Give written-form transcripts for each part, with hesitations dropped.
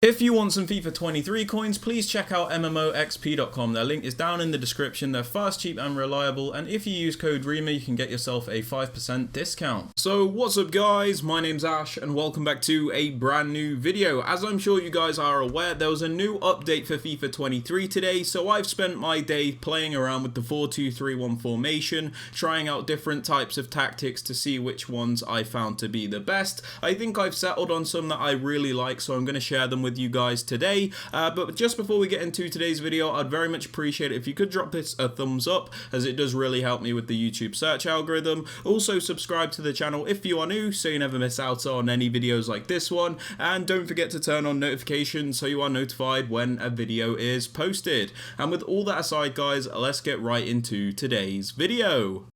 If you want some FIFA 23 coins, please check out MMOXP.com. Their link is down in the description. They're fast, cheap and reliable, and if you use code Rema you can get yourself a 5% discount. So what's up guys, my name's Ash and welcome back to a brand new video. As I'm sure you guys are aware, there was a new update for FIFA 23 today, so I've spent my day playing around with the 4-2-3-1 formation, trying out different types of tactics to see which ones I found to be the best. I think I've settled on some that I really like, so I'm going to share them with you guys today. But just before we get into today's video, I'd very much appreciate it if you could drop this a thumbs up, as it does really help me with the YouTube search algorithm. Also subscribe to the channel if you are new so you never miss out on any videos like this one, and don't forget to turn on notifications so you are notified when a video is posted. And with all that aside guys, let's get right into today's video.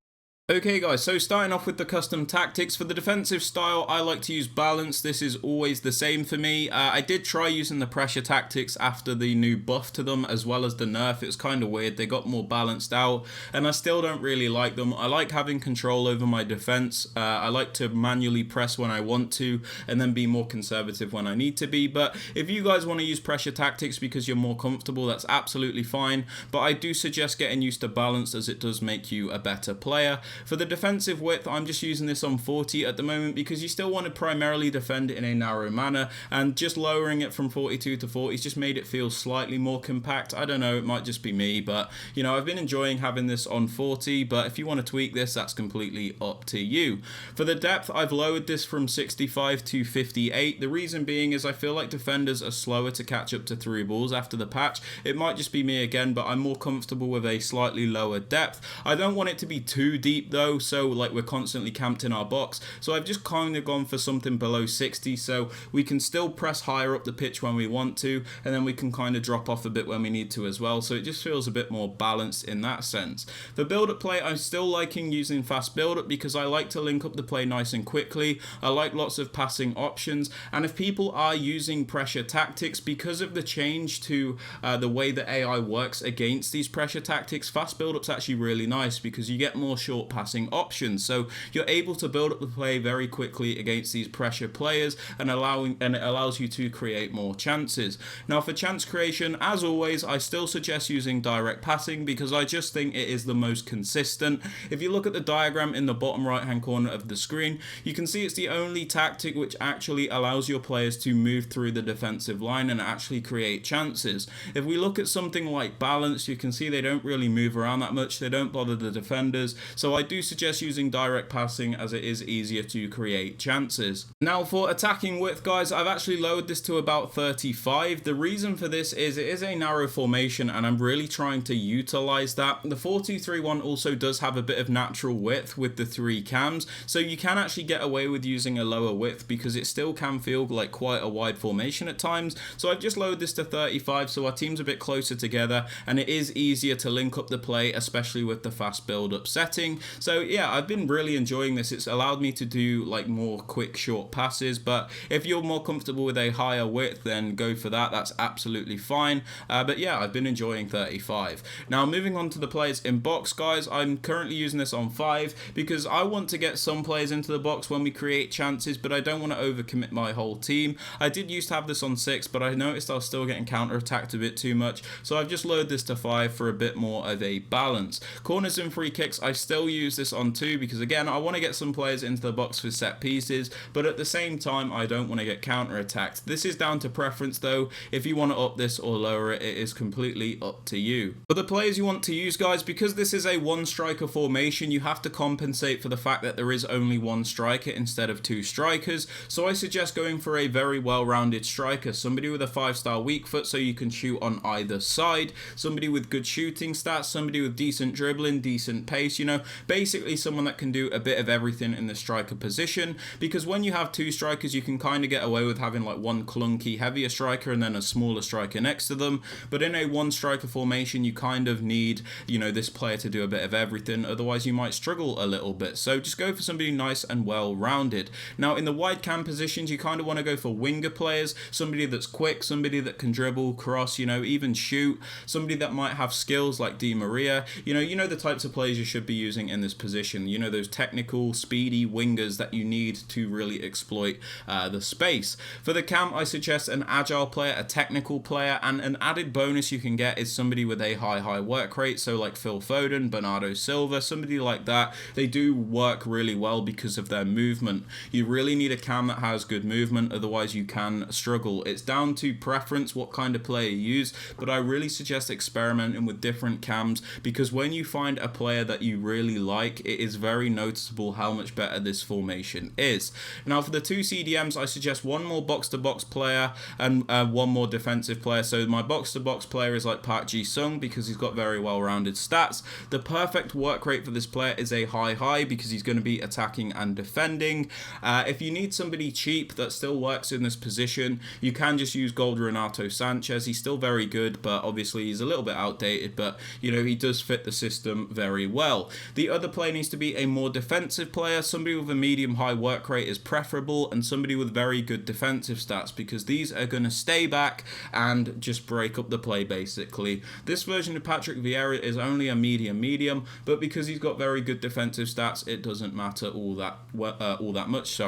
Okay guys, so starting off with the custom tactics. For the defensive style, I like to use balance. This is always the same for me. I did try using the pressure tactics after the new buff to them, as well as the nerf. It was kind of weird. They got more balanced out, and I still don't really like them. I like having control over my defense. I like to manually press when I want to, and then be more conservative when I need to be. But if you guys want to use pressure tactics because you're more comfortable, that's absolutely fine. But I do suggest getting used to balance, as it does make you a better player. For the defensive width, I'm just using this on 40 at the moment because you still want to primarily defend it in a narrow manner, and just lowering it from 42 to 40 has just made it feel slightly more compact. I don't know, it might just be me, but you know, I've been enjoying having this on 40, but if you want to tweak this, that's completely up to you. For the depth, I've lowered this from 65 to 58. The reason being is I feel like defenders are slower to catch up to through balls after the patch. It might just be me again, but I'm more comfortable with a slightly lower depth. I don't want it to be too deep though, so like we're constantly camped in our box, so I've just kind of gone for something below 60, so we can still press higher up the pitch when we want to, and then we can kind of drop off a bit when we need to as well, so it just feels a bit more balanced in that sense. For build-up play, I'm still liking using fast build-up because I like to link up the play nice and quickly. I like lots of passing options, and if people are using pressure tactics, because of the change to the way the AI works against these pressure tactics, fast build-up's actually really nice because you get more short passing options, so you're able to build up the play very quickly against these pressure players, and it allows you to create more chances. Now for chance creation, as always, I still suggest using direct passing because I just think it is the most consistent. If you look at the diagram in the bottom right hand corner of the screen, you can see it's the only tactic which actually allows your players to move through the defensive line and actually create chances. If we look at something like balance, you can see they don't really move around that much, they don't bother the defenders, so I do suggest using direct passing as it is easier to create chances. Now for attacking width guys, I've actually lowered this to about 35. The reason for this is it is a narrow formation and I'm really trying to utilize that. The 4-2-3-1 also does have a bit of natural width with the 3 cams, so you can actually get away with using a lower width because it still can feel like quite a wide formation at times. So I've just lowered this to 35 so our team's a bit closer together and it is easier to link up the play, especially with the fast build up setting. So yeah, I've been really enjoying this. It's allowed me to do like more quick short passes, but if you're more comfortable with a higher width, then go for that. That's absolutely fine. But yeah, I've been enjoying 35. Now moving on to the players in box guys, I'm currently using this on 5 because I want to get some players into the box when we create chances, but I don't want to overcommit my whole team. I did used to have this on 6, but I noticed I was still getting counter-attacked a bit too much, so I've just lowered this to 5 for a bit more of a balance. Corners and free kicks, I still use this on 2 because again, I want to get some players into the box for set pieces, but at the same time I don't want to get counter-attacked. This is down to preference though. If you want to up this or lower it, it is completely up to you. For the players you want to use guys, because this is a 1 striker formation, you have to compensate for the fact that there is only 1 striker instead of 2 strikers, so I suggest going for a very well-rounded striker, somebody with a 5-star weak foot so you can shoot on either side, somebody with good shooting stats, somebody with decent dribbling, decent pace, you know, basically someone that can do a bit of everything in the striker position, because when you have 2 strikers you can kind of get away with having like one clunky heavier striker and then a smaller striker next to them, but in a 1 striker formation you kind of need, you know, this player to do a bit of everything, otherwise you might struggle a little bit, so just go for somebody nice and well rounded. Now in the wide cam positions you kind of want to go for winger players, somebody that's quick, somebody that can dribble, cross, you know, even shoot, somebody that might have skills like Di Maria, you know the types of players you should be using in in this position. You know, those technical, speedy wingers that you need to really exploit the space. For the cam, I suggest an agile player, a technical player, and an added bonus you can get is somebody with a high work rate. So like Phil Foden, Bernardo Silva, somebody like that. They do work really well because of their movement. You really need a cam that has good movement, otherwise you can struggle. It's down to preference what kind of player you use, but I really suggest experimenting with different cams, because when you find a player that you really like, it is very noticeable how much better this formation is. Now for the two CDMs, I suggest one more box-to-box player and one more defensive player. So my box-to-box player is like Park Ji-sung because he's got very well-rounded stats. The perfect work rate for this player is a high because he's going to be attacking and defending. If you need somebody cheap that still works in this position, you can just use Gold Renato Sanchez. He's still very good, but obviously he's a little bit outdated, but you know, he does fit the system very well. The other player needs to be a more defensive player. Somebody with a medium-high work rate is preferable, and somebody with very good defensive stats, because these are going to stay back and just break up the play basically. This version of Patrick Vieira is only a medium, but because he's got very good defensive stats, it doesn't matter all that much.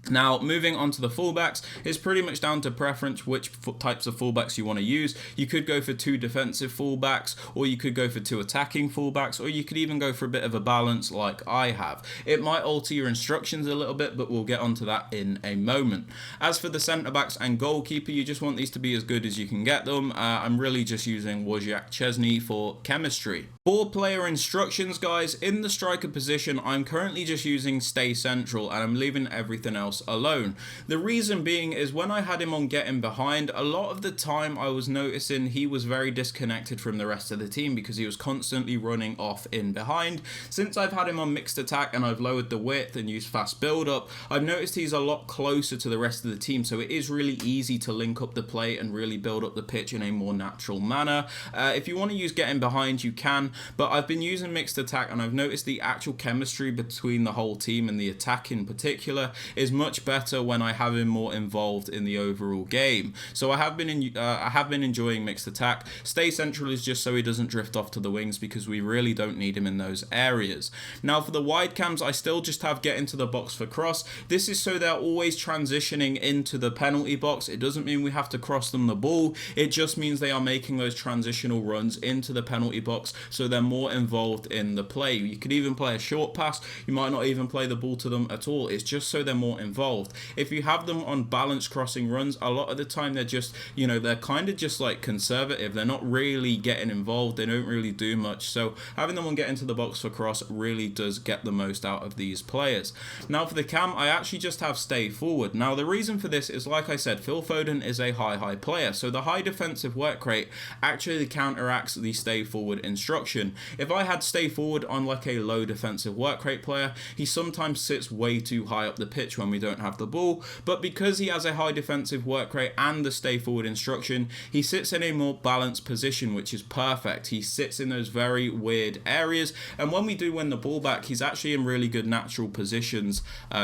Now, moving on to the fullbacks, it's pretty much down to preference which types of fullbacks you want to use. You could go for 2 defensive fullbacks, or you could go for 2 attacking fullbacks, or you could even go for a bit of a balance like I have. It might alter your instructions a little bit, but we'll get onto that in a moment. As for the centre-backs and goalkeeper, you just want these to be as good as you can get them. I'm really just using Wojciech Szczesny for chemistry. For player instructions, guys, in the striker position, I'm currently just using stay central, and I'm leaving everything else alone. The reason being is when I had him on getting behind, a lot of the time I was noticing he was very disconnected from the rest of the team because he was constantly running off in behind. Since I've had him on mixed attack and I've lowered the width and used fast build up, I've noticed he's a lot closer to the rest of the team, so it is really easy to link up the play and really build up the pitch in a more natural manner. If you want to use getting behind, you can, but I've been using mixed attack and I've noticed the actual chemistry between the whole team and the attack in particular is much better when I have him more involved in the overall game. So I have been enjoying mixed attack. Stay central is just so he doesn't drift off to the wings, because we really don't need him in those areas. Now for the wide cams, I still just have get into the box for cross. This is so they're always transitioning into the penalty box. It doesn't mean we have to cross them the ball. It just means they are making those transitional runs into the penalty box, so they're more involved in the play. You could even play a short pass. You might not even play the ball to them at all. It's just so they're more involved. If you have them on balanced crossing runs, a lot of the time they're just, you know, they're kind of just like conservative. They're not really getting involved. They don't really do much. So having them on get into the box for cross really does get the most out of these players. Now for the cam, I actually just have stay forward. Now the reason for this is, like I said, Phil Foden is a high player. So the high defensive work rate actually counteracts the stay forward instruction. If I had stay forward on like a low defensive work rate player, he sometimes sits way too high up the pitch when we don't have the ball, but because he has a high defensive work rate and the stay forward instruction, he sits in a more balanced position, which is perfect. He sits in those very weird areas, and when we do win the ball back, he's actually in really good natural positions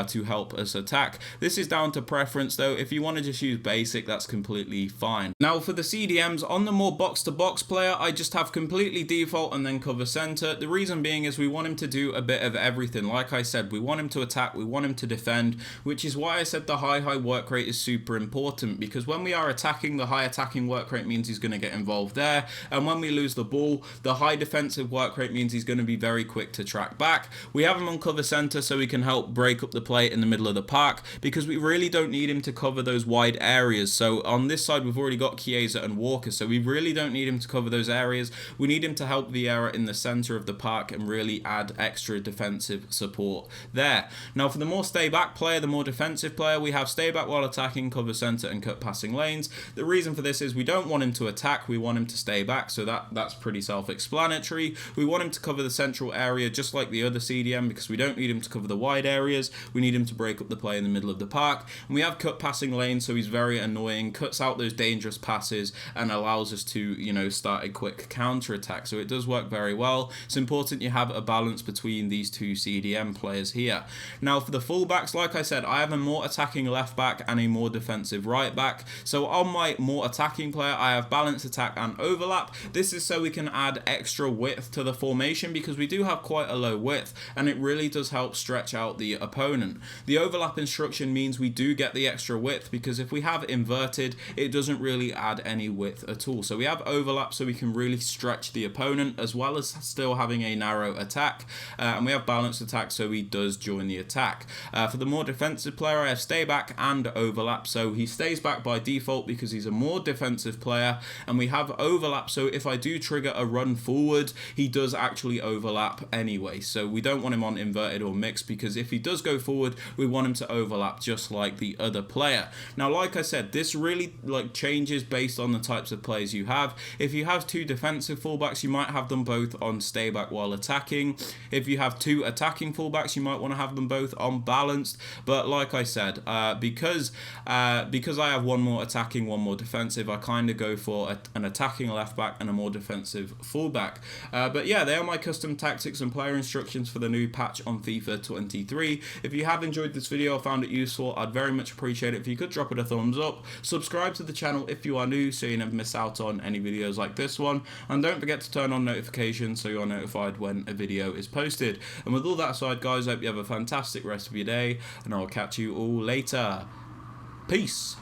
to help us attack. This is down to preference though. If you want to just use basic, that's completely fine. Now for the CDMs, on the more box-to-box player, I just have completely default and then cover center. The reason being is we want him to do a bit of everything. Like I said, we want him to attack, we want him to defend, which is why I said the high work rate is super important, because when we are attacking, the high attacking work rate means he's going to get involved there, and when we lose the ball, the high defensive work rate means he's going to be very quick to track back. We have him on cover center so he can help break up the play in the middle of the park, because we really don't need him to cover those wide areas. So on this side we've already got Chiesa and Walker, so we really don't need him to cover those areas. We need him to help Vieira in the center of the park and really add extra defensive support there. Now for the more stay back player, the more defensive player, we have stay back while attacking, cover center and cut passing lanes. The reason for this is we don't want him to attack, we want him to stay back, so that's pretty self-explanatory. We want him to cover the central area just like the other CDM, because we don't need him to cover the wide areas. We need him to break up the play in the middle of the park. And we have cut passing lanes, so he's very annoying, cuts out those dangerous passes and allows us to, you know, start a quick counter attack. So it does work very well. It's important you have a balance between these two CDM players here. Now for the fullbacks, like I said, said, I have a more attacking left back and a more defensive right back. So on my more attacking player, I have balance, attack and overlap. This is so we can add extra width to the formation because we do have quite a low width and it really does help stretch out the opponent. The overlap instruction means we do get the extra width because if we have inverted, it doesn't really add any width at all. So we have overlap so we can really stretch the opponent as well as still having a narrow attack, and we have balanced attack so he does join the attack. For the more defensive player, I have stay back and overlap, so he stays back by default because he's a more defensive player, and we have overlap so if I do trigger a run forward, he does actually overlap anyway. So we don't want him on inverted or mixed because if he does go forward, we want him to overlap just like the other player. Now, like I said, this really changes based on the types of players you have. If you have two defensive fullbacks, you might have them both on stay back while attacking. If you have two attacking fullbacks, you might want to have them both on balanced. But like I said, because I have one more attacking, one more defensive, I kind of go for an attacking left back and a more defensive fullback. But yeah, they are my custom tactics and player instructions for the new patch on FIFA 23. If you have enjoyed this video or found it useful, I'd very much appreciate it if you could drop it a thumbs up. Subscribe to the channel if you are new so you never miss out on any videos like this one, and don't forget to turn on notifications so you're notified when a video is posted. And with all that aside, guys, I hope you have a fantastic rest of your day and I'll catch you all later. Peace.